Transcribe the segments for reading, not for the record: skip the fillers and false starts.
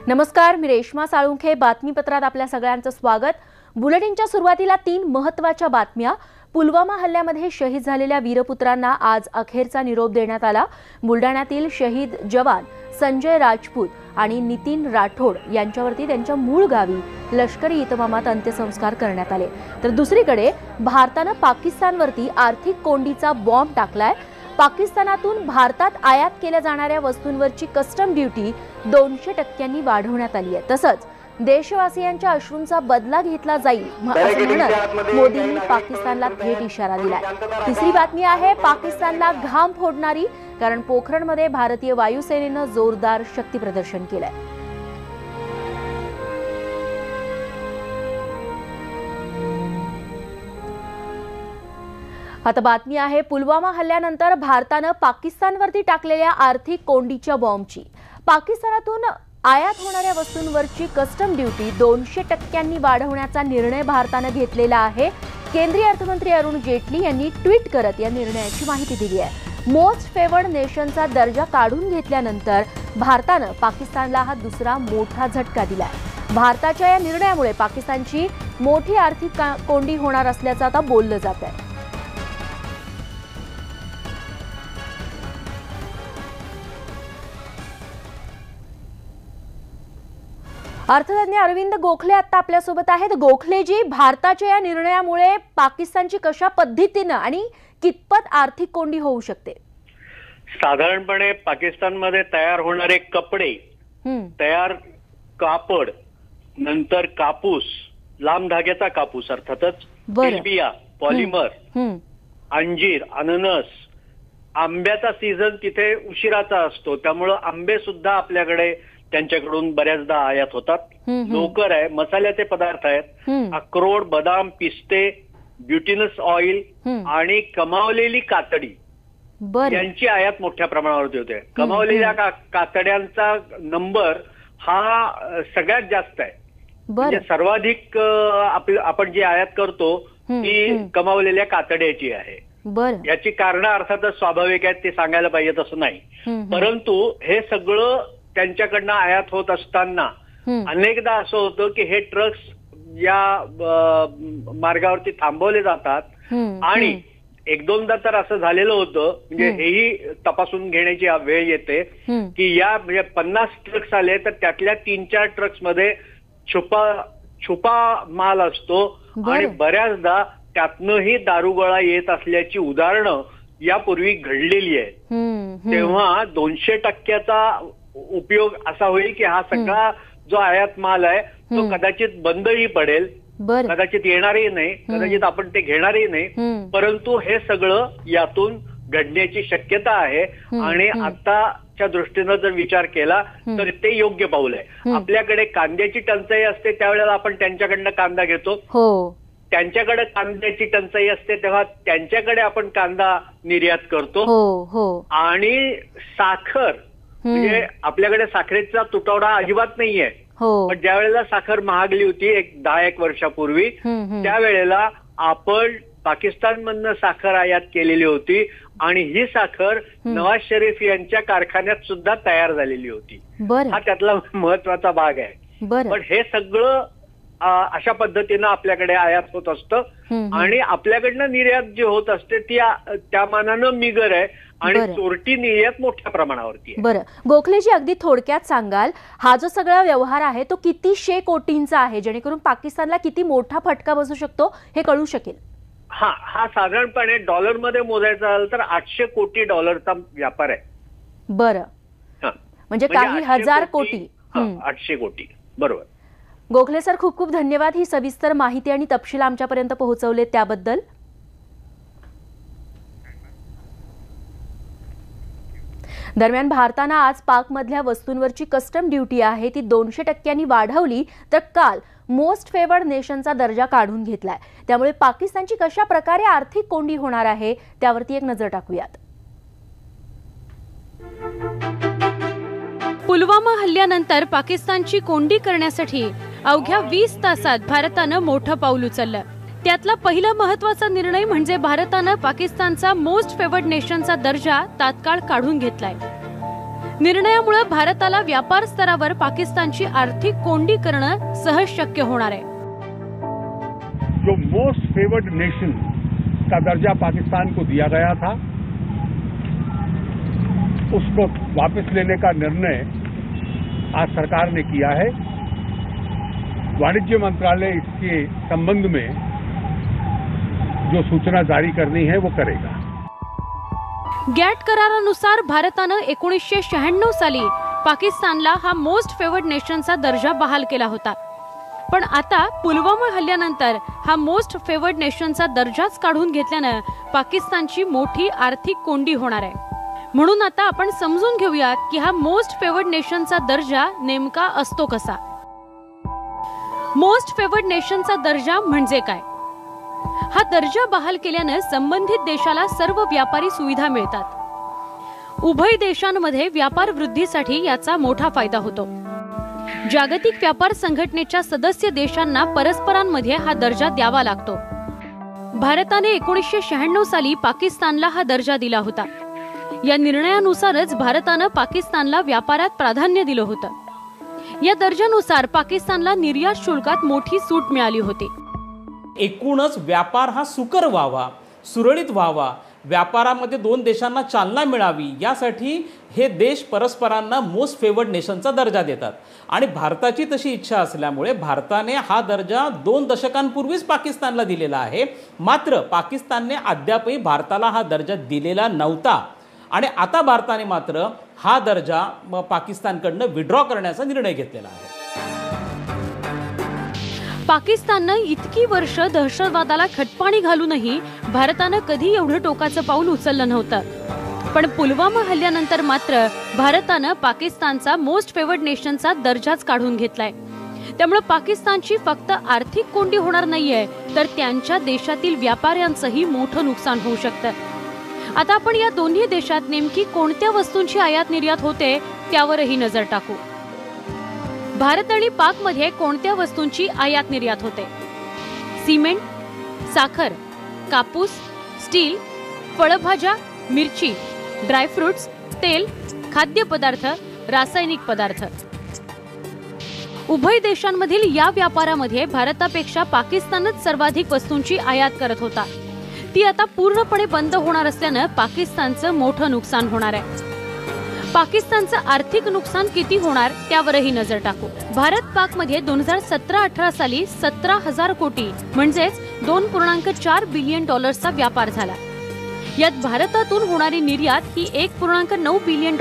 नमस्कार, मी रेश्मा साळुंखे. बातमीपत्रात आपल्या सगळ्यांचं स्वागत. बुलेटिनच्या सुरुवातीला 3 महत्त्वाच्या बातम्या. पुलवामा हल्ल्यामध्ये शहीद झालेल्या वीरपुत्रांना आज अखेरचा निरोप देण्यात आला. बुलढाण्यातील शहीद जवान संजय राजपूत आणि नितीन राठोड यांच्यावरती त्यांच्या मूळ गावी लष्करी इतमामात अंत्यसंस्कार करण्यात आले. तर दुसरीकडे भारतानं पाकिस्तानवरती आर्थिक कोंडीचा बॉम्ब टाकलाय. पाकिस्तानातून भारतात आयात केल्या जाणाऱ्या वस्तूंवरची कस्टम ड्युटी 200% वाढवण्यात आली आहे. तसंच देशवासियांच्या अश्रूंचा बदला घेतला जाईल असं म्हणत मोदींनी पाकिस्तानला थेट इशारा दिलाय. तिसरी बातमी आहे पाकिस्तानला घाम फोडणारी, कारण पोखरणमध्ये भारतीय वायुसेनेनं जोरदार शक्ती प्रदर्शन केलंय. आता बातमी आहे पुलवामा हल्ल्यानंतर भारतानं पाकिस्तानवरती टाकलेल्या आर्थिक कोंडीच्या बॉम्बची. पाकिस्तानातून आयात होणाऱ्या वस्तूंवरची कस्टम ड्युटी 200% वाढवण्याचा निर्णय भारतानं घेतलेला आहे. केंद्रीय अर्थमंत्री अरुण जेटली यांनी ट्विट करत या निर्णयाची माहिती दिली आहे. मोस्ट फेवर्ड नेशनचा दर्जा काढून घेतल्यानंतर भारतानं पाकिस्तानला हा दुसरा मोठा झटका दिलाय. भारताच्या या निर्णयामुळे पाकिस्तानची मोठी आर्थिक कोंडी होणार असल्याचं आता बोललं जात आहे. अर्थतज्ञ अरविंद गोखले आता आपल्यासोबत आहेत. गोखलेजी, भारताच्या या निर्णयामुळे पाकिस्तानची कशा पद्धतीनं आणि कितपत आर्थिक कोंडी होऊ शकते? साधारणपणे पाकिस्तानमध्ये तयार होणारे कपडे, तयार कापड, नंतर कापूस, लांब धाग्याचा कापूस अर्थातच, तेलबिया, पॉलिमर, अंजीर, अननस, आंब्याचा सीझन तिथे उशिराचा असतो, त्यामुळं आंबे सुद्धा आपल्याकडे त्यांच्याकडून बऱ्याचदा आयात होतात. लोकर आहे, मसाल्याचे पदार्थ आहेत, अक्रोड, बदाम, पिस्ते, ब्युटिनस ऑइल आणि कमावलेली कातडी यांची आयात मोठ्या प्रमाणावरती होते. कमावलेल्या कातड्यांचा नंबर हा सगळ्यात जास्त आहे. म्हणजे सर्वाधिक आपण जी आयात करतो ती कमावलेल्या कातड्याची आहे. याची कारण अर्थातच स्वाभाविक आहेत, ते सांगायला पाहिजे तसं नाही. परंतु हे सगळं त्यांच्याकडनं आयात होत असताना अनेकदा असं होतं की हे ट्रक्स या मार्गावरती थांबवले जातात आणि एक दोनदा तर असं झालेलं होतं, म्हणजे हेही तपासून घेण्याची वेळ येते की या म्हणजे 50 ट्रक्स आले तर त्यातल्या 3-4 ट्रक्स मध्ये छुपा माल असतो आणि बऱ्याचदा त्यातनंही दारुगोळा येत असल्याची उदाहरणं यापूर्वी घडलेली आहेत. तेव्हा 200%चा उपयोग असा होईल की हा सगळा जो आयात माल आहे तो कदाचित बंदही पडेल, कदाचित येणारही नाही, कदाचित आपण ते घेणारही नाही, परंतु हे सगळं यातून घडण्याची शक्यता आहे. आणि आताच्या दृष्टीनं जर विचार केला तर ते योग्य पाऊल आहे. आपल्याकडे कांद्याची टंचाई असते त्यावेळेला आपण त्यांच्याकडनं कांदा घेतो, त्यांच्याकडे कांद्याची टंचाई असते तेव्हा त्यांच्याकडे आपण कांदा निर्यात करतो. आणि साखर, म्हणजे आपल्याकडे साखरेचा तुटवडा अजिबात नाहीये, पण ज्या वेळेला साखर महागली होती 10-1 वर्षापूर्वी, त्यावेळेला आपण पाकिस्तानमधनं साखर आयात केलेली होती आणि ही साखर नवाज शरीफ यांच्या कारखान्यात सुद्धा तयार झालेली होती. हा त्यातला महत्वाचा भाग आहे. पण हे सगळं अशा पद्धतीनं आपल्याकडे आयात होत असतं आणि आपल्याकडनं निर्यात जी होत असते ती त्या मानानं मिगर आहे आणि चोरटी निर्यात मोठ्या प्रमाणावरती आहे. बरं गोखलेजी, अगदी थोडक्यात सांगाल हा जो सगळा व्यवहार आहे तो कितीशे कोटींचा आहे, जेणेकरून पाकिस्तानला किती मोठा फटका बसू शकतो हे कळू शकेल? हा साधारणपणे डॉलरमध्ये मोजायचा झाला तर $800 कोटी व्यापार आहे. बरं, म्हणजे काही हजार कोटी. 800 कोटी, बरोबर. गोखले सर, खूप खूप धन्यवाद ही सविस्तर माहिती आणि तपशील आमच्यापर्यंत पोहोचवले त्याबद्दल. दरम्यान भारतानं आज पाकमधल्या वस्तूंवरची कस्टम ड्युटी आहे ती 200% वाढवली, तर काल मोस्ट फेवर्ड नेशनचा दर्जा काढून घेतलाय. त्यामुळे पाकिस्तानची कशा प्रकारे आर्थिक कोंडी होणार आहे त्यावरती एक नजर टाकूयात. पुलवामा हल्ल्यानंतर पाकिस्तानची कोंडी करण्यासाठी अवघ्या 20 तासात भारतानं मोठं पाऊल उचललं. त्यातला पहिला महत्त्वाचा निर्णय म्हणजे भारतानं पाकिस्तानचा मोस्ट फेवर्ड नेशनचा दर्जा तात्काळ काढून घेतलाय. निर्णयामुळे भारताला व्यापार स्तरावर पाकिस्तानची आर्थिक कोंडी करणं सहज शक्य होणार आहे। जो मोस्ट फेवर्ड नेशन का दर्जा पाकिस्तान को दिया गया था, उसको वापस लेने का निर्णय आज सरकार ने किया है। वाणिज्य मंत्रालय इसके संबंध में जो सूचना जारी करनी है वो करेगा। गॅट करारानुसार भारतानं 1996 साली पाकिस्तानला हा मोस्ट फेवर्ड नेशनचा दर्जा बहाल केला होता, पण आता पुलवामा हल्ल्यानंतर हा मोस्ट फेवर्ड नेशनचा दर्जाच काढून घेतल्यानं पाकिस्तानची मोठी आर्थिक कोंडी होणार आहे। म्हणून आता आपण समजून घेऊयात की हा मोस्ट फेवर्ड नेशनचा दर्जा नेमका असतो कसा। मोस्ट फेवर्ड नेशनचा दर्जा म्हणजे काय? हा दर्जा बहाल केल्याने संबंधित देशाला सर्व व्यापारी सुविधा मिळतात। उभय देशांमध्ये व्यापार वृद्धीसाठी याचा मोठा फायदा होतो। जागतिक व्यापार संघटनेच्या सदस्य देशांना परस्परांमध्ये हा दर्जा द्यावा लागतो। भारताने 1996 साली पाकिस्तानला हा दर्जा दिला होता। या निर्णयानुसारच भारतानं पाकिस्तानला व्यापारात प्राधान्य दिलं होतं। या दर्जानुसार पाकिस्तानला निर्यात शुल्कात मोठी सूट मिळाली होती। एकूणच व्यापार हा सुकर व्हावा, सुरळीत व्हावा, व्यापारामध्ये दोन देशांना चालना मिळावी, यासाठी हे देश परस्परांना मोस्ट फेवर्ड नेशनचा दर्जा देतात। आणि भारताची तशी इच्छा असल्यामुळे भारताने हा दर्जा 2 दशकांपूर्वीच पाकिस्तानला दिलेला आहे। मात्र पाकिस्तानने अद्यापही भारताला हा दर्जा दिलेला नव्हता आणि आता भारताने मात्र हा दर्जा पाकिस्तानकडून विड्रॉ करण्याचा निर्णय घेतलेला आहे। पाकिस्ताननं इतकी वर्ष दहशतवादाला खतपाणी घालूनही भारतानं कधी एवढं टोकाचं पाऊल उचललं नव्हतं, पण पुलवामा हल्ल्यानंतर मात्र भारतानं पाकिस्तानचा मोस्ट फेवर्ड नेशनचा दर्जाच काढून घेतलाय। त्यामुळे पाकिस्तानची फक्त आर्थिक कोंडी होणार नाहीये, तर त्यांच्या देशातील व्यापाऱ्यांचंही मोठं नुकसान होऊ शकतं। आता आपण या दोन्ही देशात नेमकी कोणत्या वस्तूंची आयात निर्यात होते त्यावरही नजर टाकू। भारत आणि पाकमध्ये कोणत्या वस्तूंची आयात निर्यात होते? सिमेंट, साखर, कापूस, स्टील, फळभाज्या, मिरची, ड्रायफ्रुट्स, तेल, खाद्यपदार्थ, रासायनिक पदार्थ। उभय देशांमधील या व्यापारामध्ये भारतापेक्षा पाकिस्तानच सर्वाधिक वस्तूंची आयात करत होता। ती आता पूर्णपणे बंद होणार असल्यानं पाकिस्तानचं मोठं नुकसान होणार आहे। पाकिस्तानचं आर्थिक नुकसान किती होणार त्यावरही नजर टाकू। भारत पाकमध्ये 2017-18 साली 17,000 कोटी म्हणजेच $2.4 बिलियन व्यापार झाला। यात भारतातून होणारी निर्यात ही $1.9 बिलियन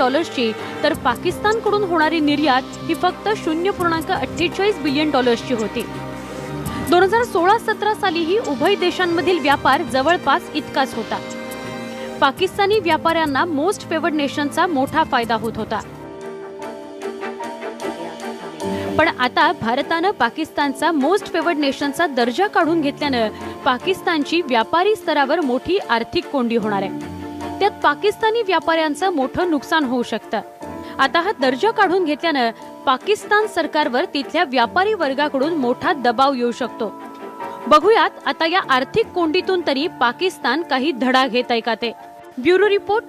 तर पाकिस्तानकडून होणारी निर्यात ही फक्त $0.48 बिलियन होती। 2016-17 सालीही उभय देशांमधील व्यापार जवळपास इतकाच होता। पाकिस्तानी व्यापाऱ्यांना मोस्ट फेवर्ड नेशनचा मोठा फायदा होत होता, पण आता भारतानं पाकिस्तानचा मोस्ट फेवर्ड नेशनचा दर्जा काढून घेतल्यानं पाकिस्तानची व्यापारी स्तरावर मोठी आर्थिक कोंडी होणार आहे। त्यात पाकिस्तानी व्यापाऱ्यांचं मोठं नुकसान होऊ शकतं। आता हा दर्जा काढून घेतल्यानं पाकिस्तान सरकारवर तिथल्या व्यापारी वर्गाकडून मोठा दबाव येऊ शकतो। बघूयात आता या आर्थिक कोंडीतून तरी पाकिस्तान काही धडा घेत आहे का ते। Bureau report,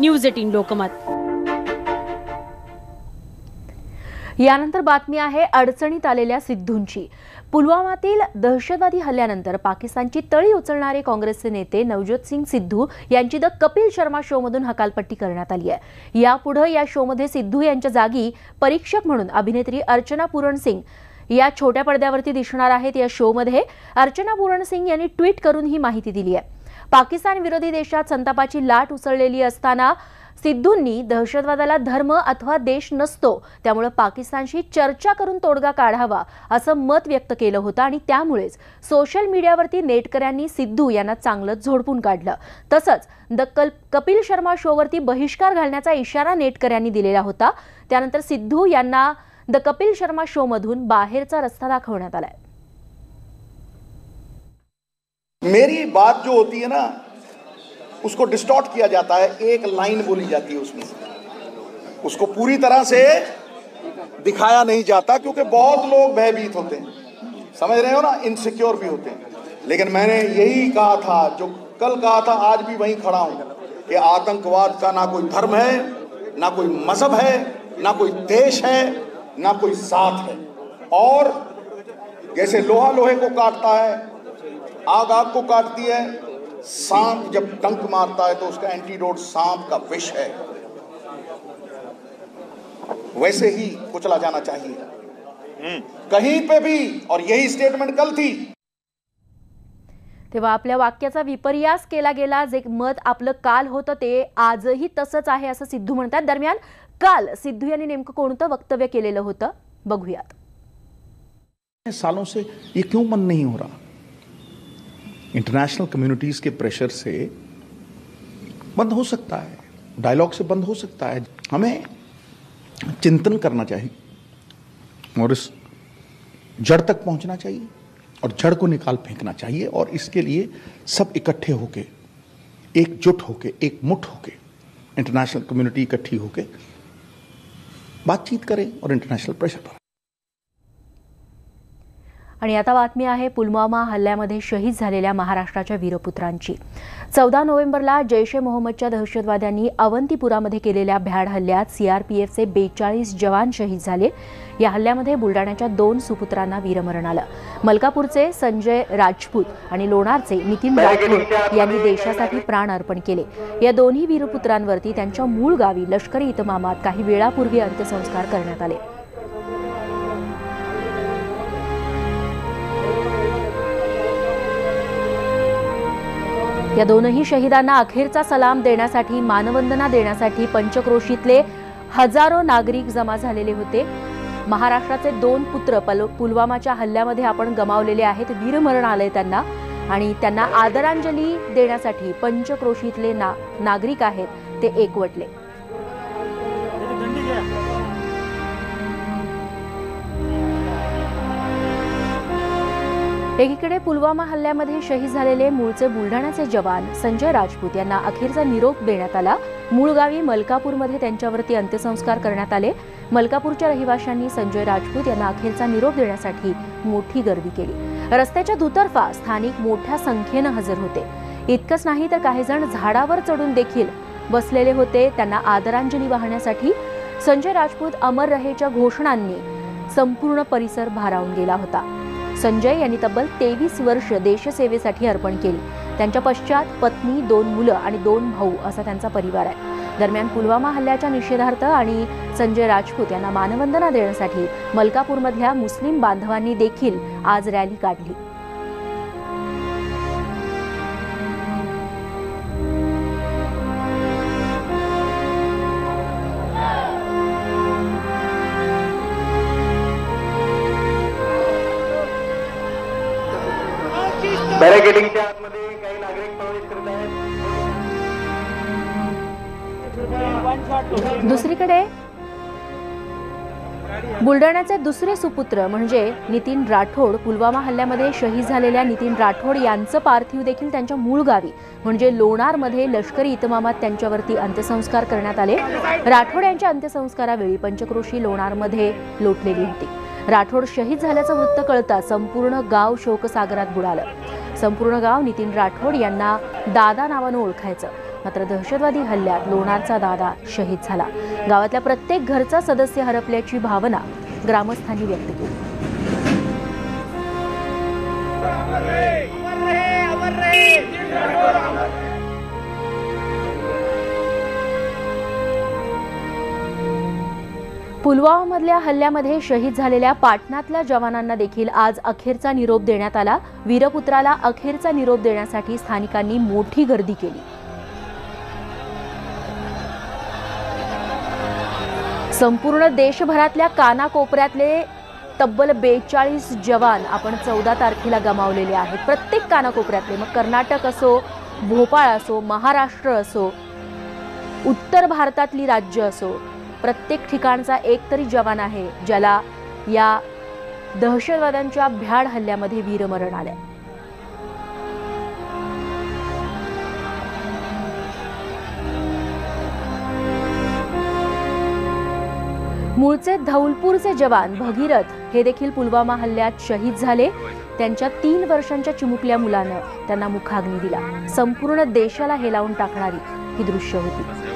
news 18 Lokmat. यानंतर बातमी आहे अडचणीत आलेल्या सिद्धूंची। पुलवामातील दहशतवादी हल्ल्यानंतर पाकिस्तानची तळी उचलणारे काँग्रेसचे नेते नवज्योत सिंग सिद्धू यांची द कपिल शर्मा शो मधून हकालपट्टी करण्यात आली आहे। यापुढे या शो मध्ये सिद्धू यांच्या जागी परीक्षक म्हणून अभिनेत्री अर्चना पूरण सिंग या छोट्या पडद्यावरती दिसणार आहेत। या शो मध्ये अर्चना पूरण सिंग यांनी ट्विट करून ही माहिती दिली आहे। पाकिस्तान विरोधी देशात संतापाची लाट उसळलेली असताना सिद्धूंनी दहशतवादाला धर्म अथवा देश नसतो, त्यामुळे पाकिस्तानशी चर्चा करून तोडगा काढावा असं मत व्यक्त केलं होतं आणि त्यामुळेच सोशल मीडियावरती नेटकऱ्यांनी सिद्धू यांना चांगलंच झोडपून काढलं। तसंच द कपिल शर्मा शोवरती बहिष्कार घालण्याचा इशारा नेटकऱ्यांनी दिलेला होता। त्यानंतर सिद्धू यांना द कपिल शर्मा शो मधून बाहेरचा रस्ता दाखवण्यात आलाय। मेरी बात जो होती है ना, उसको डिस्टॉर्ट किया जाता है, एक लाइन बोली जाती है उसमें, उसको पूरी तरह से दिखाया नहीं जाता, क्योंकि बहुत लोग भयभीत होते हैं, समझ रहे हो ना, इनसिक्योर भी होते हैं। लेकिन मैंने यही कहा था, जो कल कहा था, आज भी वहीं खड़ा हूं कि आतंकवाद का ना कोई धर्म है, ना कोई मजहब है, ना कोई देश है, ना कोई जात है। और जैसे लोहा लोहे को काटता है, आग आग को काटती है, सांप जब डंक मारता है तो उसका एंटीडोट सांप का विष है, वैसे ही कुचला जाना चाहिए कहीं पे भी। और यही स्टेटमेंट कल थी। तेव्हा आपल्या वाक्याचा विपर्यास केला गेला। जे मत आपलं काल होतं ते आजही तसंच आहे असं सिद्धू म्हणतात। दरम्यान काल सिद्धू यांनी नेमकं कोणतं वक्तव्य केलेलं होतं बघूयात। सालों से ये क्यों बंद नहीं हो रहा? इंटरनेशनल कम्युनिटीज के प्रेशर से बंद हो सकता है, डायलॉग से बंद हो सकता है। हमें चिंतन करना चाहिए और इस जड़ तक पहुंचना चाहिए और जड़ को निकाल फेंकना चाहिए। और इसके लिए सब इकट्ठे होके, एकजुट होके, एकमुठ होके, इंटरनेशनल कम्युनिटी इकट्ठी होके बातचीत करें और इंटरनेशनल प्रेशर पर। आणि आता बातमी आहे पुलवामा हल्ल्यामध्ये शहीद झालेल्या महाराष्ट्राच्या वीरपुत्रांची। 14 नोव्हेंबरला जैश ए मोहम्मदच्या दहशतवाद्यांनी अवंतीपुरामध्ये केलेल्या भ्याड हल्ल्यात सीआरपीएफचे 42 जवान शहीद झाले। या हल्ल्यामध्ये बुलडाण्याच्या 2 सुपुत्रांना वीरमरण आलं। मलकापूरचे संजय राजपूत आणि लोणारचे नितीन राठोड यांनी देशासाठी प्राण अर्पण केले। या दोन्ही वीरपुत्रांवरती त्यांच्या मूळ गावी लष्करी इतमामात काही वेळापूर्वी अंत्यसंस्कार करण्यात आले। या दोनही शहीदांना अखेरचा सलाम देण्यासाठी, मानवंदना देण्यासाठी पंचक्रोशीतले हजारो नागरिक जमा झालेले होते। महाराष्ट्राचे 2 पुत्र पुलवामाच्या हल्ल्यामध्ये आपण गमावलेले आहेत, वीरमरण आले त्यांना, आणि त्यांना आदरांजली देण्यासाठी पंचक्रोशीतले नागरिक आहेत ते एकवटले। एकीकडे पुलवामा हल्ल्यामध्ये शहीद झालेले मूळचे बुलढाण्याचे जवान संजय राजपूत यांना अखेरचा निरोप देण्यात आला। मूळ गावी मलकापूरमध्ये त्यांच्यावरती अंत्यसंस्कार करण्यात आले। मलकापूरच्या रहिवाशांनी संजय राजपूत यांना अखेरचा निरोप देण्यासाठी मोठी गर्दी केली। रस्त्याच्या दुतर्फा स्थानिक मोठ्या संख्येने हजर होते। इतकंच नाही तर काही जण झाडावर चढून देखील बसलेले होते त्यांना आदरांजली वाहण्यासाठी। संजय राजपूत अमर रहेच्या घोषणांनी संपूर्ण परिसर भारावून गेला होता। संजय यांनी तब्बल 23 वर्ष देशसेवेसाठी अर्पण केली। त्यांच्या पश्चात पत्नी, 2 मुलं आणि 2 भाऊ असा त्यांचा परिवार आहे। दरम्यान पुलवामा हल्ल्याच्या निषेधार्थ आणि संजय राजपूत यांना मानवंदना देण्यासाठी मलकापूरमधल्या मुस्लिम बांधवांनी देखील आज रॅली काढली। बॅरिकेडिंगच्या आतमध्ये काही नागरिक प्रवेश करत आहेत। दुसरीकडे बुलढाण्याचे दुसरे सुपुत्र म्हणजे नितीन राठोड, पुलवामा हल्ल्यामध्ये शहीद झालेल्या नितीन राठोड यांचं पार्थिव देखील त्यांच्या मूळ गावी म्हणजे लोणारमध्ये लष्करी इतमामात त्यांच्यावरती अंत्यसंस्कार करण्यात आले। राठोड यांच्या अंत्यसंस्कारावेळी पंचक्रोशी लोणारमध्ये लोटलेली होती। राठोड शहीद झाल्याचं वृत्त कळताच संपूर्ण गाव शोकसागरात बुडालं। संपूर्ण गाव नितीन राठोड यांना दादा नावानं ओळखायचं। मात्र दहशतवादी हल्ल्यात लोणारचा दादा शहीद झाला। गावातल्या प्रत्येक घरचा सदस्य हरपल्याची भावना ग्रामस्थांनी व्यक्त केली। पुलवामामधल्या हल्ल्यामध्ये शहीद झालेल्या पाटणातल्या जवानांना देखील आज अखेरचा निरोप देण्यात आला। वीरपुत्राला अखेरचा निरोप देण्यासाठी स्थानिकांनी मोठी गर्दी केली। संपूर्ण देशभरातल्या कानाकोपऱ्यातले तब्बल 42 जवान आपण 14 तारखेला गमावलेले आहेत। प्रत्येक कानाकोपऱ्यातले, मग कर्नाटक असो, भोपाळ असो, महाराष्ट्र असो, उत्तर भारतातली राज्य असो, प्रत्येक ठिकाणचा एक तरी जवान आहे ज्याला या दहशतवाद्यांच्या भ्याड हल्ल्यामध्ये वीरमरण आले। मूळचे धौलपूरचे जवान भगीरथ हे देखील पुलवामा हल्ल्यात शहीद झाले। त्यांच्या 3 वर्षांच्या चिमुकल्या मुलानं त्यांना मुखाग्नी दिला। संपूर्ण देशाला हेलावून टाकणारी ही दृश्य होती।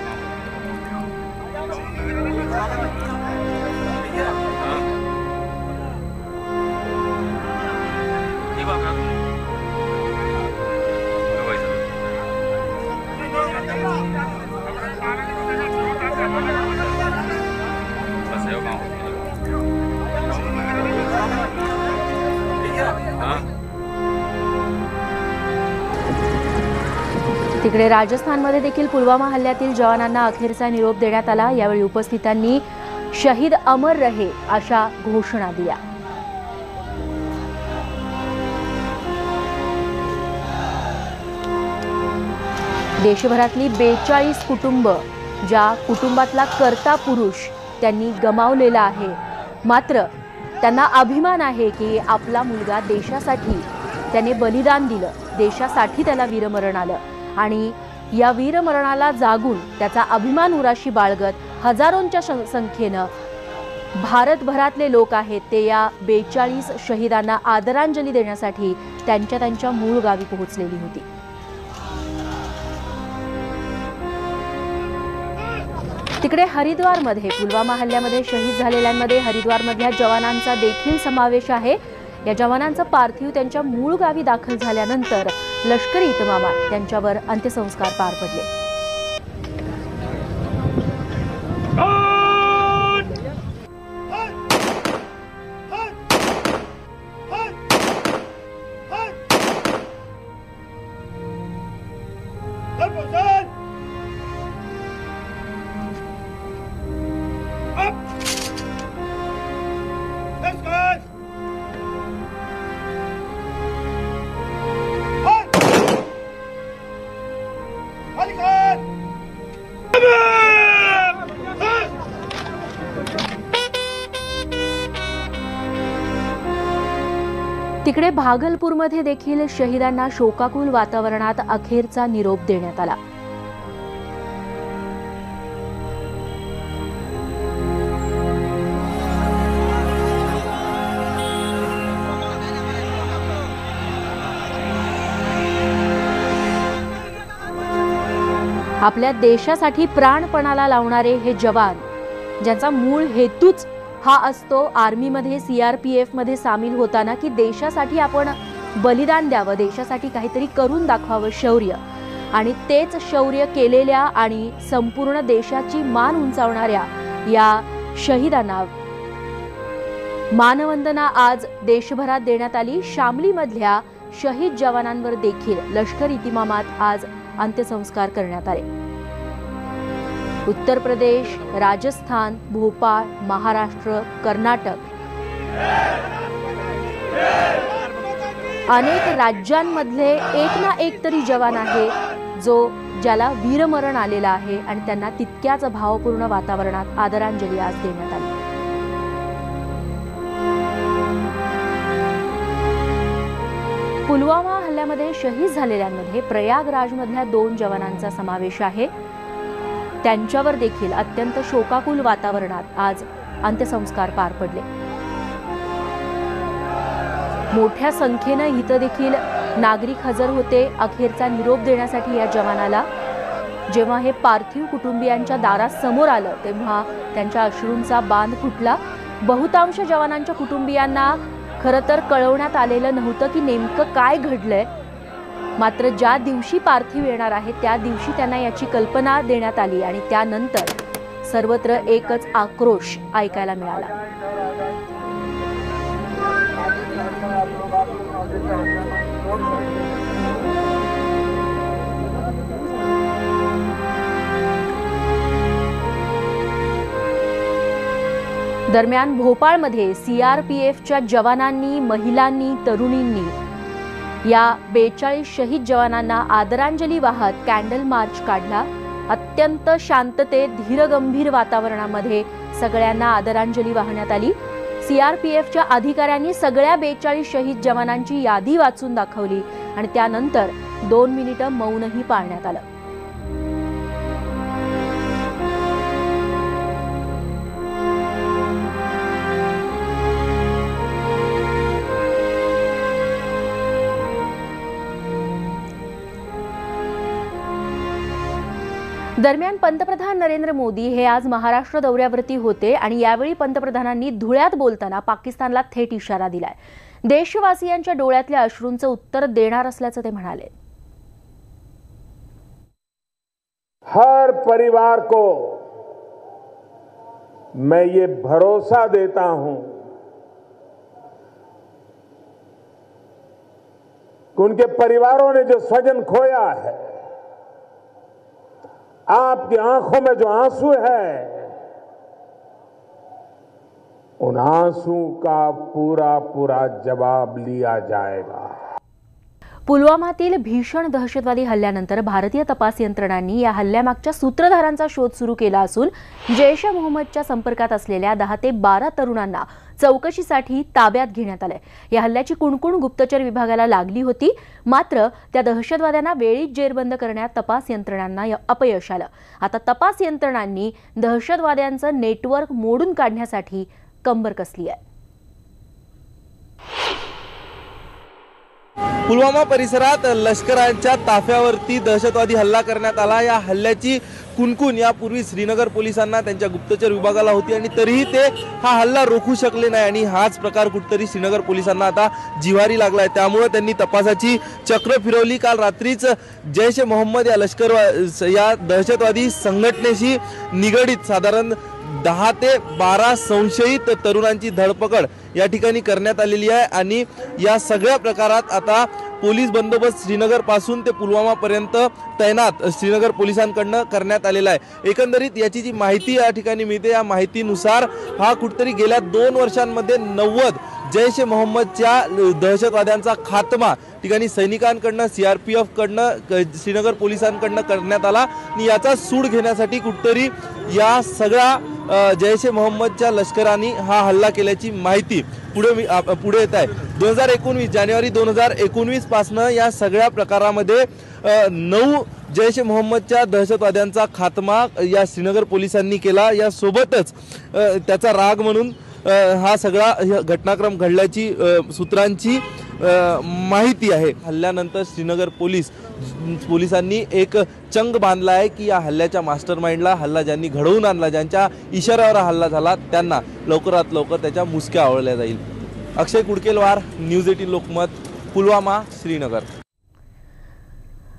तिकडे राजस्थानमध्ये देखील पुलवामा हल्ल्यातील जवानांना अखेरचा निरोप देण्यात आला। यावेळी उपस्थितांनी शहीद अमर रहे अशा घोषणा दिल्या। देशभरातली 42 कुटुंब, ज्या कुटुंबातला कर्ता पुरुष त्यांनी गमावलेला आहे, मात्र त्यांना अभिमान आहे की आपला मुलगा देशासाठी त्याने बलिदान दिलं, देशासाठी त्याला वीरमरण आलं आणि या वीरमरणाला जागून त्याचा अभिमान उराशी बाळगत हजारोंच्या संख्येनं भारतभरातले लोक आहेत ते या 42 शहीदांना आदरांजली देण्यासाठी त्यांच्या मूळ गावी पोहोचलेली होती। तिकडे हरिद्वारमध्ये पुलवामा हल्ल्यामध्ये शहीद झालेल्यांमध्ये हरिद्वारमधल्या जवानांचा देखील समावेश आहे। या जवानांचं पार्थिव त्यांच्या मूळ गावी दाखल झाल्यानंतर लष्करी इतमामात त्यांच्यावर अंत्यसंस्कार पार पडले। तिकडे भागलपूरमध्ये देखील शहीदांना शोकाकुल वातावरणात अखेरचा निरोप देण्यात आला। आपल्या देशासाठी प्राणपणाला लावणारे हे जवान, ज्यांचा मूळ हेतूच हा असतो आर्मीमध्ये CRPF मध्ये सामील होताना की देशासाठी आपण बलिदान द्यावं, देशासाठी काहीतरी करून दाखवावं शौर्य, आणि तेच शौर्य केलेल्या आणि संपूर्ण देशाची मान उंचावणाऱ्या या शहीदांना मानवंदना आज देशभरात देण्यात आली। शामलीमधल्या शहीद जवानांवर देखील लष्कर इतिमामात आज अंत्यसंस्कार करण्यात आले। उत्तर प्रदेश, राजस्थान, भोपाळ, महाराष्ट्र, कर्नाटक अनेक राज्यांमधले एक ना एक तरी जवान आहे ज्याला वीरमरण आलेला आहे आणि त्यांना तितक्याच भावपूर्ण वातावरणात आदरांजली आज देण्यात आली। पुलवामा हल्ल्यामध्ये शहीद झालेल्यांमध्ये प्रयागराजमधल्या 2 जवानांचा समावेश आहे। त्यांच्यावर देखील अत्यंत शोकाकुल वातावरणात आज अंत्यसंस्कार पार पडले। मोठ्या संख्येनं इथं देखील नागरिक हजर होते अखेरचा निरोप देण्यासाठी या जवानाला। जेव्हा हे पार्थिव कुटुंबियांच्या दारासमोर आलं तेव्हा त्यांच्या अश्रूंचा बांध फुटला। बहुतांश जवानांच्या कुटुंबियांना खरं तर कळवण्यात आलेलं नव्हतं की नेमकं काय घडलंय, मात्र ज्या दिवशी पार्थिव येणार आहे त्या दिवशी त्यांना याची कल्पना देण्यात आली आणि त्यानंतर सर्वत्र एकच आक्रोश ऐकायला मिळाला। दरम्यान भोपाळमध्ये CRPFच्या जवानांनी, महिलांनी, तरुणींनी या 42 शहीद जवानांना आदरांजली वाहत कॅन्डल मार्च काढला। अत्यंत शांततेत धीरगंभीर वातावरणामध्ये सगळ्यांना आदरांजली वाहण्यात आली। CRPFच्या अधिकाऱ्यांनी सगळ्या 42 शहीद जवानांची यादी वाचून दाखवली आणि त्यानंतर 2 मिनिटं मौनही पाळण्यात आलं। दरम्यान पंतप्रधान नरेंद्र मोदी हे आज महाराष्ट्र दौऱ्यावरती होते आणि यावेळी पंतप्रधानांनी धुळ्यात बोलताना पाकिस्तानला थेट इशारा दिलाय। देशवासियांच्या डोळ्यातल्या अश्रूंचं उत्तर देणार असल्याचं ते म्हणाले। हर परिवार को मैं ये भरोसा देता हूं कि उनके परिवारों ने जो स्वजन खोया है आपकी आंखों में जो आंसू है, उन आंसू का पूरा पूरा जवाब लिया जाएगा। पुलवामातील भीषण दहशतवादी हल्ल्यानंतर भारतीय तपास यंत्रणांनी या हल्ल्यामागच्या सूत्रधारांचा शोध सुरू केला असून जैश ए मोहम्मदच्या संपर्कात असलेल्या 10 ते 12 तरुणांना चौकशीसाठी ताब्यात घेण्यात आले। या हल्ल्याची कुणकुण गुप्तचर विभागाला लागली होती, मात्र त्या दहशतवाद्यांना वेळीच जेरबंद करण्यात तपास यंत्रणांना अपयश आलं। आता तपास यंत्रणांनी दहशतवाद्यांचं नेटवर्क मोडून काढण्यासाठी कंबर कसली आहे। पुलवामा परिसरात लष्कराच्या ताफ्यावरती दहशतवादी हल्ला करण्यात आला। या हल्ल्याची कुणकुण यापूर्वी श्रीनगर पोलिसांना त्यांच्या गुप्तचर विभागाला होती आणि तरीही ते हा हल्ला रोखू शकले नाही आणि हाच प्रकार कुठतरी श्रीनगर पोलिसांना आता जिव्हारी लागलाय। त्यामुळे त्यांनी तपासाची चक्र फिरवली। काल रात्रीच जैश ए मोहम्मद या दहशतवादी संघटनेशी निगडीत साधारण 10 ते 12 संशयित तरुणांची धरपकड या ठिकाणी करण्यात आलेली आहे आणि या सगळ्या प्रकारात आता पोलीस बंदोबस्त श्रीनगर पासून ते पुलवामा पर्यंत तैनात श्रीनगर पोलिसांकडून करण्यात आलेला आहे। एकंदरीत याची जी माहिती या ठिकाणी मिळते, या माहितीनुसार हा कुठतरी गेल्या 2 वर्षांमध्ये 90 जैश ए मोहम्मदच्या दहशतवाद्यांचा खात्मा ठिकाणी सैनिकांकडून CRPF कडनं श्रीनगर पोलिसांकडून करण्यात आला आणि याचा सूड घेण्यासाठी कुठतरी या सगळ्या जैश ए मोहम्मदच्या लष्कराने हा हल्ला केल्याची माहिती पुढे येत आहे। 2019 जानेवारी 2019 पासून या सगळ्या प्रकारामध्ये 9 जैश ए मोहम्मदच्या दहशतवाद्यांचा खात्मा या श्रीनगर पोलिसांनी केला। या सोबतच त्याचा राग म्हणून हा सगळा घटनाक्रम घडल्याची सूत्रांची माहिती आहे। हल्ल्यानंतर श्रीनगर पोलिसांनी एक चंग बांधला आहे की या हल्ल्याच्या मास्टरमाइंडला, हल्ला ज्यांनी घडवून आणला, ज्यांच्या इशाऱ्यावर हल्ला झाला, त्यांना लवकरात लवकर त्याच्या मुसक्या आवळल्या जाईल। अक्षय कुडकेलवार, न्यूज 18 लोकमत, पुलवामा, श्रीनगर।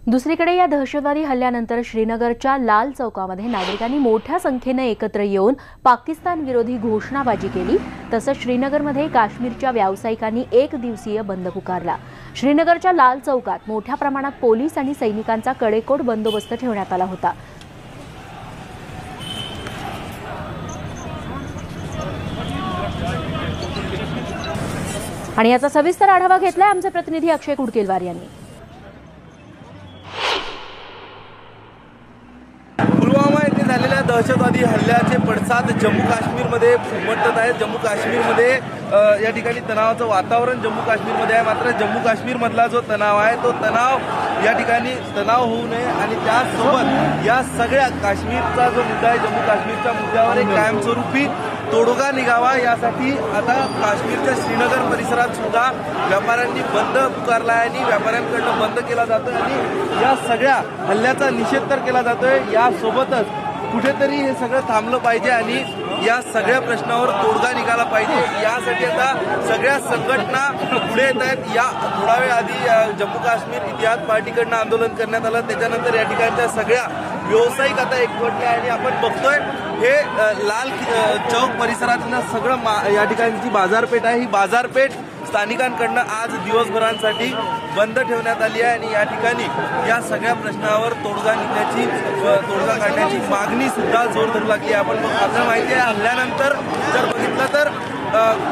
दुसरीकडे या दहशतवादी हल्ल्यानंतर श्रीनगरच्या लाल चौकामध्ये नागरिकांनी मोठ्या संख्येने एकत्र येऊन पाकिस्तान विरोधी घोषणाबाजी केली। तसंच श्रीनगरमध्ये काश्मीरच्या व्यावसायिकांनी 1 दिवसीय बंद पुकारला। श्रीनगरच्या लाल चौकात मोठ्या प्रमाणात पोलीस आणि सैनिकांचा कडेकोट बंदोबस्त ठेवण्यात आला होता। आणि याचा सविस्तर आढावा घेतलाय आमचे प्रतिनिधी अक्षय कुडकेलवार यांनी। पुलवामा येथे झालेल्या दहशतवादी हल्ल्याचे पडसाद जम्मू काश्मीरमध्ये उमटत आहेत। जम्मू काश्मीरमध्ये या ठिकाणी तणावाचं वातावरण जम्मू काश्मीरमध्ये आहे। मात्र जम्मू काश्मीरमधला जो तणाव आहे तो तणाव या ठिकाणी तणाव होऊ नये आणि त्यासोबत या सगळ्या काश्मीरचा जो मुद्दा आहे, जम्मू काश्मीरच्या मुद्द्यावर एक कायमस्वरूपी तोडगा निघावा यासाठी आता काश्मीरच्या श्रीनगर परिसरात सुद्धा व्यापाऱ्यांनी बंद पुकारला आहे आणि व्यापाऱ्यांकडून बंद केला जातोय आणि या सगळ्या हल्ल्याचा निषेध तर केला जातोय। यासोबतच कुठेतरी हे सगळं थांबलं पाहिजे आणि या सगळ्या प्रश्नावर तोडगा निघाला पाहिजे यासाठी आता सगळ्या संघटना पुढे येत आहेत। या थोडा वेळ आधी जम्मू काश्मीर इतिहास पार्टीकडनं आंदोलन करण्यात आलं, त्याच्यानंतर या ठिकाणच्या सगळ्या व्यावसायिक आता एकवटले आणि आपण बघतोय हे लाल चौक परिसरातलं सगळं या ठिकाणची बाजारपेठ आहे। ही बाजारपेठ स्थानिकांकडनं आज दिवसभरांसाठी बंद ठेवण्यात आली आहे आणि या ठिकाणी या सगळ्या प्रश्नावर तोडगा काढण्याची मागणी सुद्धा जोर धरू लागली आहे। आपल्याला माहिती आहे हल्ल्यानंतर जर बघितलं तर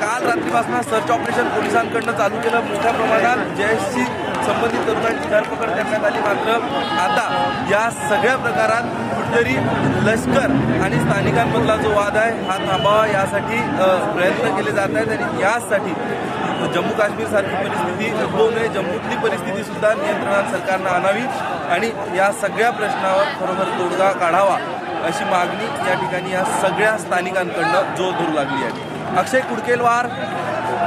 काल रात्रीपासून सर्च ऑपरेशन पोलिसांकडनं चालू केलं। मोठ्या प्रमाणात जैशशी संबंधित तरुणांची धरपकड करण्यात आली। मात्र आता या सगळ्या प्रकारात कुठेतरी लष्कर आणि स्थानिकांमधला जो वाद आहे हा थांबावा यासाठी प्रयत्न केले जात आहेत आणि यासाठी जम्मू काश्मीर सारखी परिस्थिती उद्भवू नये, जम्मूतली परिस्थिती सुद्धा नियंत्रणात सरकारनं आणावी आणि या सगळ्या प्रश्नावर खरोखर तोडगा काढावा अशी मागणी या ठिकाणी या सगळ्या स्थानिकांकडनं जोर धरू लागली आहे। अक्षय कुडकेलवार,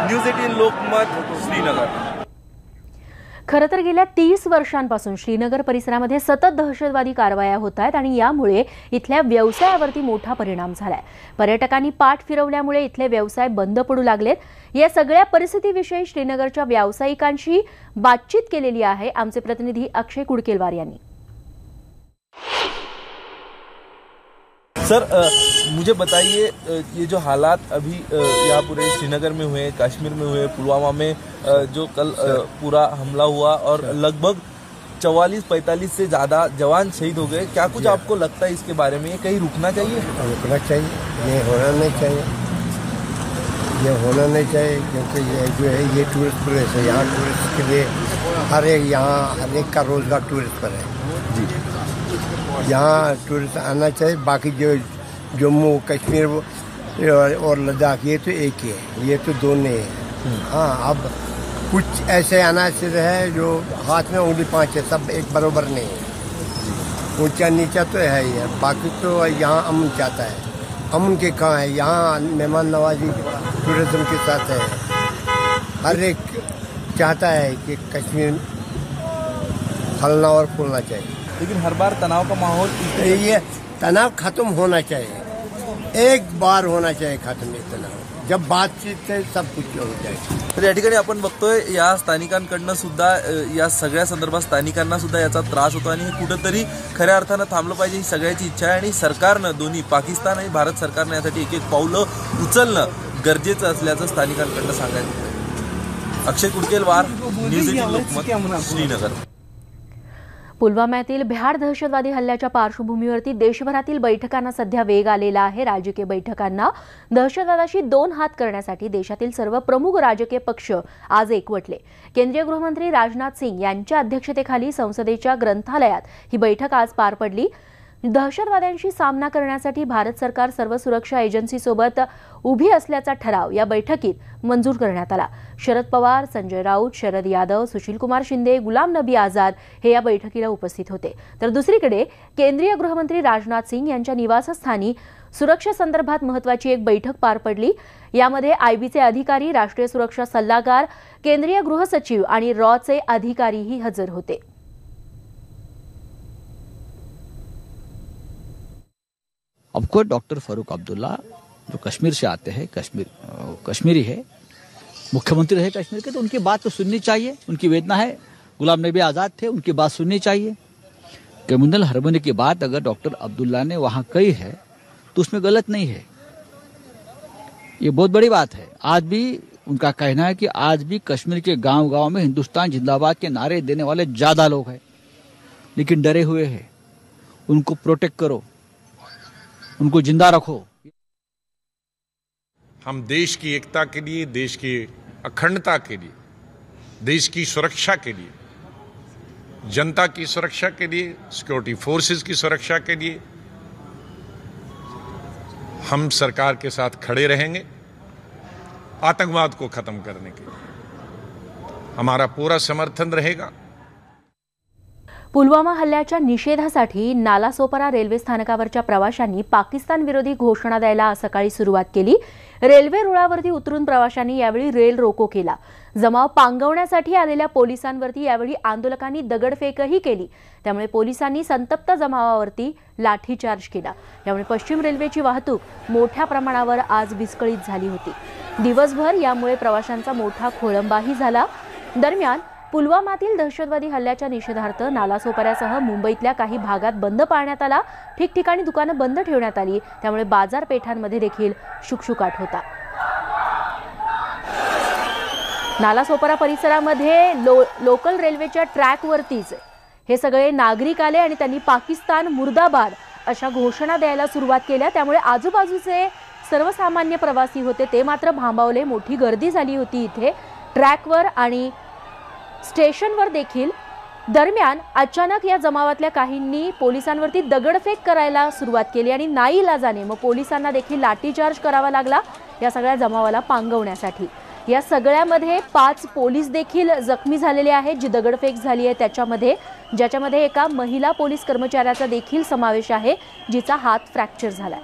न्यूज 18 लोकमत, श्रीनगर। खरं तर गेल्या 30 वर्षांपासून श्रीनगर परिसरामध्ये सतत दहशतवादी कारवाया होत आहेत आणि यामुळे इथल्या व्यवसायावरती मोठा परिणाम झालाय। पर्यटकांनी पाठ फिरवल्यामुळे इथले व्यवसाय बंद पडू लागलेत। या सगळ्या परिस्थितीविषयी श्रीनगरच्या व्यावसायिकांशी बातचीत केलेली आहे आमचे प्रतिनिधी अक्षय कुडकेलवार यांनी। सर, मुझे बताइए ये जो हालात अभी यहाँ पूरे श्रीनगर में हुए, कश्मीर में हुए, पुलवामा में जो कल पूरा हमला हुआ और लगभग 44-45 से ज़्यादा जवान शहीद हो गए। क्या कुछ आपको लगता है इसके बारे में, ये कहीं रुकना चाहिए? रुकना चाहिए, ये होना नहीं चाहिए, ये होना नहीं चाहिए, क्योंकि ये जो है ये टूरिस्ट प्लेस है। यहाँ टूरिस्ट के लिए हर एक का रोजगार टूरिस्ट पर है जी। यहाँ टूरिस्ट आना चाहिए। बाकी जो जम्मू कश्मीर और लद्दाख ये तो एक ही है, ये तो दोनों है। हाँ, अब कुछ ऐसे अनासिर है जो हाथ में उंगली पाँच है, सब एक बराबर नहीं है, ऊंचा नीचा तो है ही है। बाकी तो यहाँ अमन चाहता है, अमन के कहाँ है? यहाँ मेहमान नवाजी टूरिज्म के साथ है। हर एक चाहता है कि कश्मीर फलना और फूलना चाहिए, लेकिन हर बार तनाव का माहौल, ये तनाव खत्म होना चाहिए, एक बार होना चाहिए खत्म ये तणाव। जब बातचीत से सब कुछ हो जाए। तर या ठिकाणी आपण बघतोय या स्थानिकांकडनं सुद्धा या सगळ्या संदर्भात स्थानिकांना सुद्धा याचा त्रास होतो आणि हे कुठंतरी खऱ्या अर्थानं थांबलं पाहिजे ही सगळ्याची इच्छा आहे। आणि सरकारनं, दोन्ही पाकिस्तान आणि भारत सरकारनं यासाठी एक एक पावलं उचलणं गरजेचं असल्याचं स्थानिकांकडनं सांगायचं। अक्षय कुडकेलवार, न्यूज 18 लोकमत, श्रीनगर। पुलवाम्यातील भ्याड दहशतवादी हल्ल्याच्या पार्श्वभूमीवरती देशभरातील बैठकांना सध्या वेग आलेला आहे। राजकीय बैठकांना दहशतवादाशी दोन हात करण्यासाठी देशातील सर्व प्रमुख राजकीय पक्ष आज एकवटले। केंद्रीय गृहमंत्री राजनाथ सिंग यांच्या अध्यक्षतेखाली संसदेच्या ग्रंथालयात ही बैठक आज पार पडली। दहशतवाद्यांशी सामना करण्यासाठी भारत सरकार सर्व सुरक्षा एजन्सीसोबत उभी असल्याचा ठराव या बैठकीत मंजूर करण्यात आला। शरद पवार, संजय राऊत, शरद यादव, सुशील कुमार शिंदे, गुलाम नबी आझाद हे या बैठकीला उपस्थित होते। तर दुसरीकडे केंद्रीय गृहमंत्री राजनाथ सिंग यांच्या निवासस्थानी सुरक्षेसंदर्भात महत्त्वाची एक बैठक पार पडली। यामध्ये आयबीचे अधिकारी, राष्ट्रीय सुरक्षा सल्लागार, केंद्रीय गृह सचिव आणि रॉचे अधिकारीही हजर होते। आपको डॉक्टर फारूक अब्दुल्ला जो कश्मीर से आते हैं, कश्मीरी है, मुख्यमंत्री रहे कश्मीर के, तो उनकी बात तो सुननी चाहिए। उनकी वेदना है, गुलाम नबी आज़ाद थे, उनकी बात सुननी चाहिए। कम्युनल हार्मनी की बात अगर डॉक्टर अब्दुल्ला ने वहाँ कही है तो उसमें गलत नहीं है, ये बहुत बड़ी बात है। आज भी उनका कहना है कि आज भी कश्मीर के गांव-गांव में हिंदुस्तान जिंदाबाद के नारे देने वाले ज्यादा लोग हैं, लेकिन डरे हुए हैं। उनको प्रोटेक्ट करो, उनको जिंदा रखो। हम देश की एकता के लिए, देश की अखंडता के लिए, देश की सुरक्षा के लिए, जनता की सुरक्षा के लिए, सिक्योरिटी फोर्सेस की सुरक्षा के लिए हम सरकार के साथ खड़े रहेंगे। आतंकवाद को खत्म करने के लिए हमारा पूरा समर्थन रहेगा। पुलवामा हल्ल्याच्या निषेधासाठी नालासोपारा रेल्वे स्थानकावरच्या प्रवाशांनी पाकिस्तान विरोधी घोषणा द्यायला आज सकाळी सुरुवात केली। रेल्वे रुळावरती उतरून प्रवाशांनी यावेळी रेल रोको केला। जमाव पांगवण्यासाठी आलेल्या पोलिसांवरती यावेळी आंदोलकांनी दगडफेकही केली। त्यामुळे पोलिसांनी संतप्त जमावावरती लाठीचार्ज केला। यामुळे पश्चिम रेल्वेची वाहतूक मोठ्या प्रमाणावर आज विस्कळीत झाली होती। दिवसभर यामुळे प्रवाशांचा मोठा खोळंबाही झाला। दरम्यान पुलवामातील दहशतवादी हल्ल्याच्या निषेधार्थ नालासोपाऱ्यासह मुंबईतल्या काही भागात बंद पाळण्यात आला। ठिकठिकाणी दुकानं बंद ठेवण्यात आली, त्यामुळे बाजारपेठांमध्ये देखील शुकशुकाट होता। नालासोपारा परिसरामध्ये लोकल रेल्वेच्या ट्रॅकवरतीच हे सगळे नागरिक आले आणि त्यांनी पाकिस्तान मुर्दाबाद अशा घोषणा द्यायला सुरुवात केल्या। त्यामुळे आजूबाजूचे सर्वसामान्य प्रवासी होते ते मात्र भांबावले। मोठी गर्दी झाली होती इथे ट्रॅकवर आणि स्टेशनवर देखील। दरम्यान अचानक या जमावातल्या काहींनी पोलिसांवरती दगडफेक करायला सुरुवात केली आणि नाईलाजाने मग पोलिसांना देखील लाठीचार्ज करावा लागला या सगळ्या जमावाला पांगवण्यासाठी। या सगळ्यामध्ये 5 पोलीस देखील जखमी झालेले आहेत। जी दगडफेक झाली आहे त्याच्यामध्ये, ज्याच्यामध्ये एका महिला पोलीस कर्मचाऱ्याचा देखील समावेश आहे, जिचा हात फ्रॅक्चर झाला।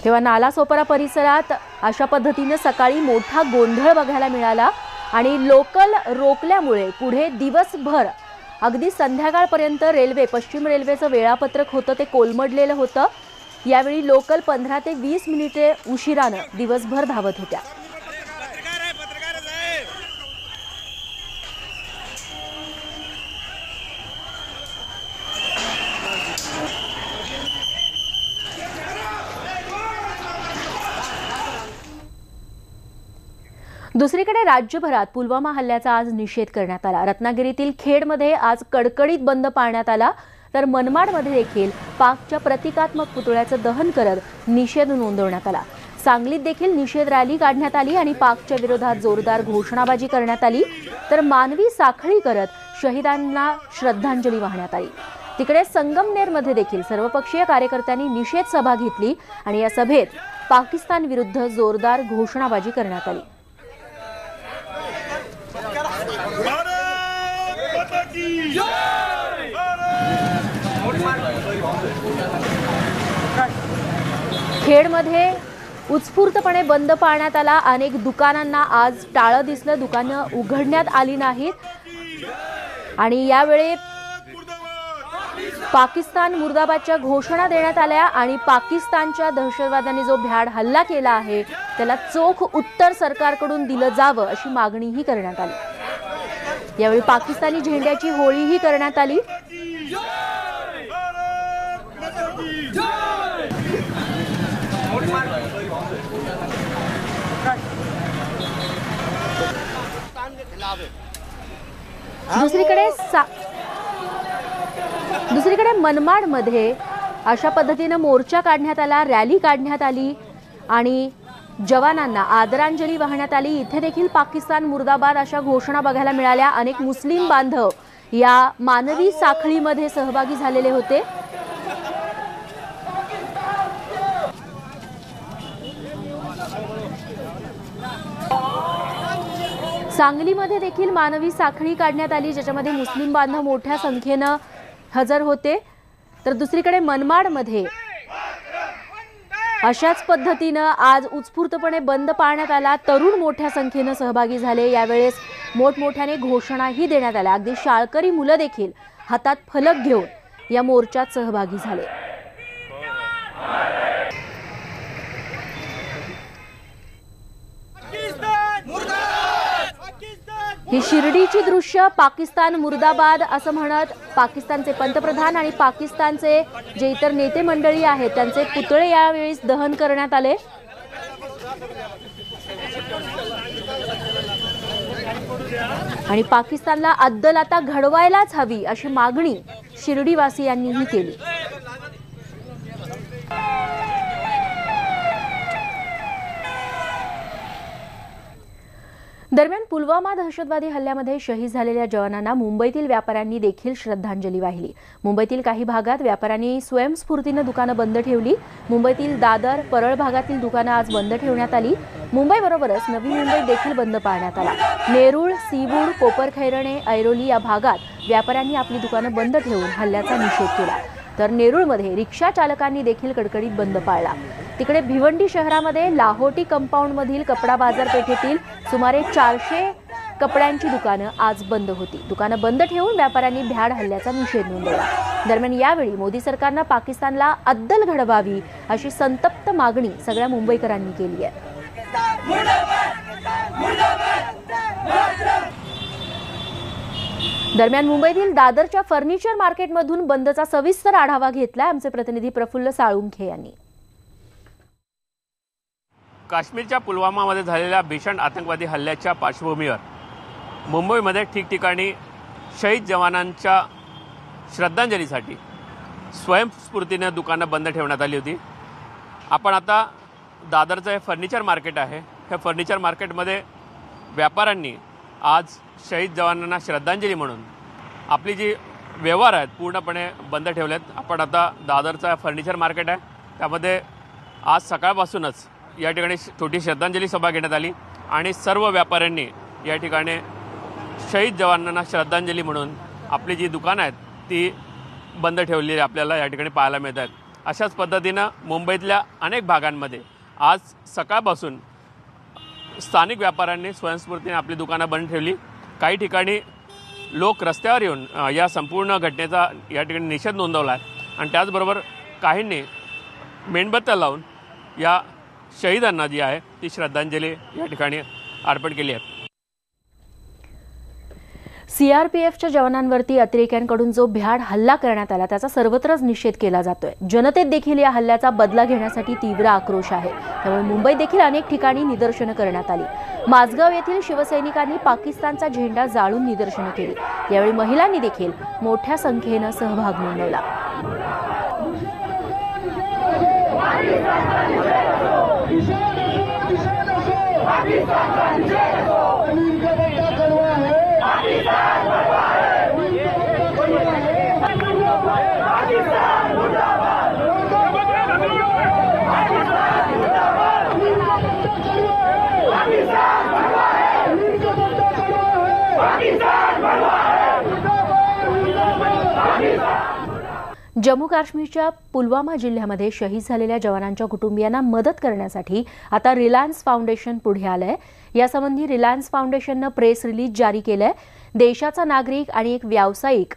तेव्हा नालासोपारा परिसरात अशा पद्धतीने सकाळी मोठा गोंधळ बघायला मिळाला आणि लोकल रोकल्यामुळे पुढे दिवसभर अगदी संध्याकाळपर्यंत पश्चिम रेल्वेचं वेळापत्रक होतं ते कोलमडलेलं होतं। यावेळी लोकल 15 ते 20 मिनिटे उशिरानं दिवसभर धावत होत्या। दुसरीकडे राज्यभरात पुलवामा हल्ल्याचा आज निषेध करण्यात आला। रत्नागिरीतील खेडमध्ये आज कडकडीत बंद पाळण्यात आला, तर मनमाडमध्ये देखील पाकच्या प्रतिकात्मक पुतळ्याचं दहन करत निषेध नोंदवण्यात आला। सांगलीत देखील निषेध रॅली काढण्यात आली आणि पाकच्या विरोधात जोरदार घोषणाबाजी करण्यात आली, तर मानवी साखळी करत शहीदांना श्रद्धांजली वाहण्यात आली। तिकडे संगमनेरमध्ये देखील सर्वपक्षीय कार्यकर्त्यांनी निषेध सभा घेतली आणि या सभेत पाकिस्तान विरुद्ध जोरदार घोषणाबाजी करण्यात आली। खेडमध्ये उत्स्फूर्तपणे बंद पाळण्यात आला। अनेक दुकानांना आज टाळं दिसलं, दुकानं उघडण्यात आली नाहीत आणि यावेळी पाकिस्तान मुर्दाबादच्या घोषणा देण्यात आल्या आणि पाकिस्तानच्या दहशतवाद्यांनी जो भ्याड हल्ला केला आहे त्याला चोख उत्तर सरकारकडून दिलं जावं अशी मागणीही करण्यात आली। यावेळी पाकिस्तानी झेंड्याची होळीही करण्यात आली। दुसरीकडे मनमाडमध्ये अशा पद्धतीने मोर्चा काढण्यात आला, रॅली काढण्यात आली आणि जवानांना आदरांजली वाहण्यात आली। इथे देखील पाकिस्तान मुर्दाबाद अशा घोषणा बघायला मिळाल्या। अनेक मुस्लिम बांधव या मानवी साखळीमध्ये सहभागी झालेले होते। सांगलीमध्ये देखील मानवी साखळी काढण्यात आली, ज्याच्यामध्ये मुस्लिम बांधव मोठ्या संख्येनं हजर होते। तर दुसरीकडे मनमाडमध्ये अशाच पद्धतीनं आज उत्स्फूर्तपणे बंद पाळण्यात आला। तरुण मोठ्या संख्येनं सहभागी झाले। यावेळेस मोठमोठ्याने घोषणाही देण्यात आल्या। अगदी शाळकरी मुलं देखील हातात फलक घेऊन या मोर्चात सहभागी झाले। ही शिर्डीची दृश्य पाकिस्तान मुर्दाबाद असं म्हणत पाकिस्तानचे पंतप्रधान आणि पाकिस्तानचे जे इतर नेते मंडळी आहेत त्यांचे पुतळे यावेळी दहन करण्यात आले। आणि पाकिस्तानला अद्दल आता घडवायलाच हवी अशी मागणी शिर्डीवासियांनीही केली। दरम्यान पुलवामा दहशतवादी हल्ल्यामध्ये शहीद झालेल्या जवानांना मुंबईतील व्यापाऱ्यांनी देखील श्रद्धांजली वाहिली। मुंबईतील काही भागात व्यापाऱ्यांनी स्वयंस्फूर्तीने दुकानं बंद ठेवली। मुंबईतील दादर, परळ भागातील दुकानं आज बंद ठेवण्यात आली। मुंबईबरोबरच नवी मुंबईत देखील बंद पाळण्यात आला। नेरूळ, सीवूड, कोपरखैरणे, ऐरोली या भागात व्यापाऱ्यांनी आपली दुकानं बंद ठेवून हल्ल्याचा निषेध केला, तर नेरूळमध्ये रिक्षा चालकांनी देखील कडकडीत बंद पाळला। तिकडे भिवंडी शहरामध्ये लाहोटी कंपाऊंडमधील कपडा बाजारपेठेतील सुमारे 400 कपड्यांची दुकानं आज बंद होती। दुकानं बंद ठेवून व्यापाऱ्यांनी भ्याड हल्ल्याचा निषेध नोंदवला। दरम्यान यावेळी मोदी सरकारनं पाकिस्तानला अद्दल घडवावी अशी संतप्त मागणी सगळ्या मुंबईकरांनी केली आहे। दरम्यान मुंबईतील दादरच्या फर्निचर मार्केटमधून बंदचा सविस्तर आढावा घेतला आमचे प्रतिनिधी प्रफुल्ल साळुंखे यांनी। काश्मीरच्या पुलवामामध्ये झालेल्या भीषण आतंकवादी हल्ल्याच्या पार्श्वभूमीवर मुंबईमध्ये ठिकठिकाणी शहीद जवानांच्या श्रद्धांजलीसाठी स्वयंस्फूर्तीने दुकानं बंद ठेवण्यात आली होती। आपण आता दादरचं हे फर्निचर मार्केट आहे, हे फर्निचर मार्केटमध्ये व्यापाऱ्यांनी आज शहीद जवानांना श्रद्धांजली म्हणून आपली जी व्यवहार आहेत पूर्णपणे बंद ठेवलेत। आपण आता दादरचं फर्निचर मार्केट आहे, त्यामध्ये आज सकाळपासूनच या ठिकाणी छोटी श्रद्धांजली सभा घेण्यात आली आणि सर्व व्यापाऱ्यांनी या ठिकाणी शहीद जवानांना श्रद्धांजली म्हणून आपली जी दुकानं आहेत ती बंद ठेवलेली आपल्याला या ठिकाणी पाहायला मिळत आहेत। अशाच पद्धतीनं मुंबईतल्या अनेक भागांमध्ये आज सकाळपासून स्थानिक व्यापाऱ्यांनी स्वयंस्फूर्तीने आपली दुकानं बंद ठेवली। काही ठिकाणी लोक रस्त्यावर येऊन या संपूर्ण घटनेचा या ठिकाणी निषेध नोंदवला आहे आणि त्याचबरोबर काहींनी मेणबत्त्या लावून या शहीदांना जी आहे ती श्रद्धांजली या ठिकाणी अर्पण केली आहे। सीआरपीएफच्या जवानांवरती अतिरेक्यांकडून जो भ्याड हल्ला करण्यात आला त्याचा सर्वत्रच निषेध केला जातोय. जनतेत देखील या हल्ल्याचा बदला घेण्यासाठी तीव्र आक्रोश आहे. त्यामुळे मुंबईत देखील अनेक ठिकाणी निदर्शनं करण्यात आली. माझगाव येथील शिवसैनिकांनी पाकिस्तानचा झेंडा जाळून निदर्शनं केली. यावेळी महिलांनी देखील मोठ्या संख्येनं सहभाग नोंदवला. जम्मू काश्मीरच्या पुलवामा जिल्ह्यामध्ये शहीद झालेल्या जवानांच्या कुटुंबियांना मदत करण्यासाठी आता रिलायन्स फाउंडेशन पुढे आलंय. यासंबंधी रिलायन्स फाउंडेशननं प्रेस रिलीज जारी केलंय. देशाचा नागरिक आणि एक व्यावसायिक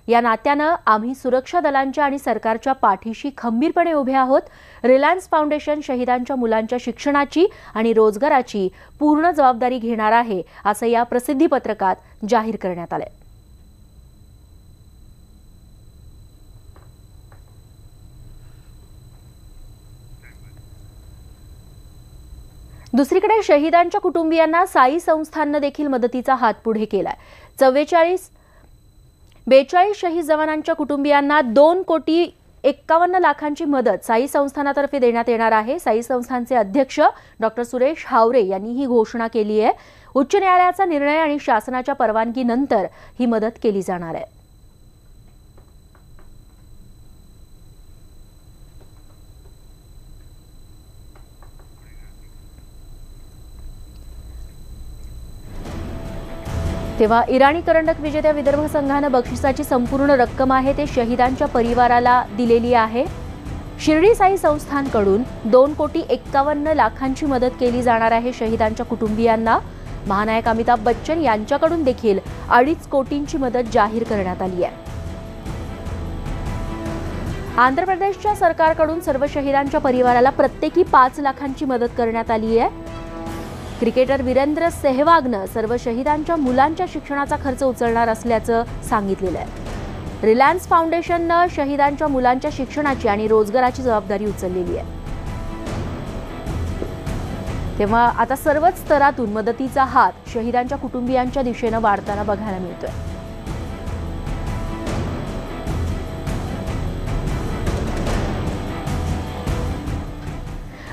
या नात्यानं आम्ही सुरक्षा दलांच्या आणि सरकारच्या पाठीशी खंबीरपणे उभे आहोत. रिलायन्स फाउंडेशन शहीदांच्या मुलांच्या शिक्षणाची आणि रोजगाराची पूर्ण जबाबदारी घेणार आहे, असं या प्रसिद्धी पत्रकात जाहीर करण्यात आलंय. दुसरीकडे शहीदांच्या कुटुंबियांना साई संस्थाननं देखील मदतीचा हात पुढे केलाय. 42 शहीद जवानांच्या कुटुंबियांना 2,51,00,000ची मदत साई संस्थानातर्फे देण्यात येणार आहे. साई संस्थानचे अध्यक्ष डॉक्टर सुरेश हावरे यांनी ही घोषणा केली आहे. उच्च न्यायालयाचा निर्णय आणि शासनाच्या परवानगीनंतर ही मदत केली जाणार आहे. तेव्हा इराणी करंडक विजेत्या विदर्भ संघानं बक्षिसाची संपूर्ण रक्कम आहे ते शहीदांच्या परिवाराला दिलेली आहे. शिर्डी साई संस्थानकडून 2,51,00,000ची मदत केली जाणार आहे शहीदांच्या कुटुंबियांना. महानायक अमिताभ बच्चन यांच्याकडून देखील 2.5 कोटींची मदत जाहीर करण्यात आली आहे. आंध्र प्रदेशच्या सरकारकडून सर्व शहीदांच्या परिवाराला प्रत्येकी 5 लाखांची मदत करण्यात आली आहे. क्रिकेटर वीरेंद्र सेहवागनं सर्व शहीदांच्या मुलांच्या शिक्षणाचा खर्च उचलणार असल्याचं सांगितलेलं आहे. रिलायन्स फाउंडेशननं शहीदांच्या मुलांच्या शिक्षणाची आणि रोजगाराची जबाबदारी उचललेली आहे. तेव्हा आता सर्वच स्तरातून मदतीचा हात शहीदांच्या कुटुंबियांच्या दिशेनं वाढताना बघायला मिळतोय.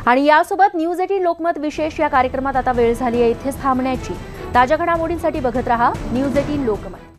आणि यासोबत न्यूज 18 लोकमत विशेष या कार्यक्रमात आता वेळ झाली आहे इथेच थांबण्याची. ताज्या घडामोडींसाठी बघत रहा न्यूज 18 लोकमत.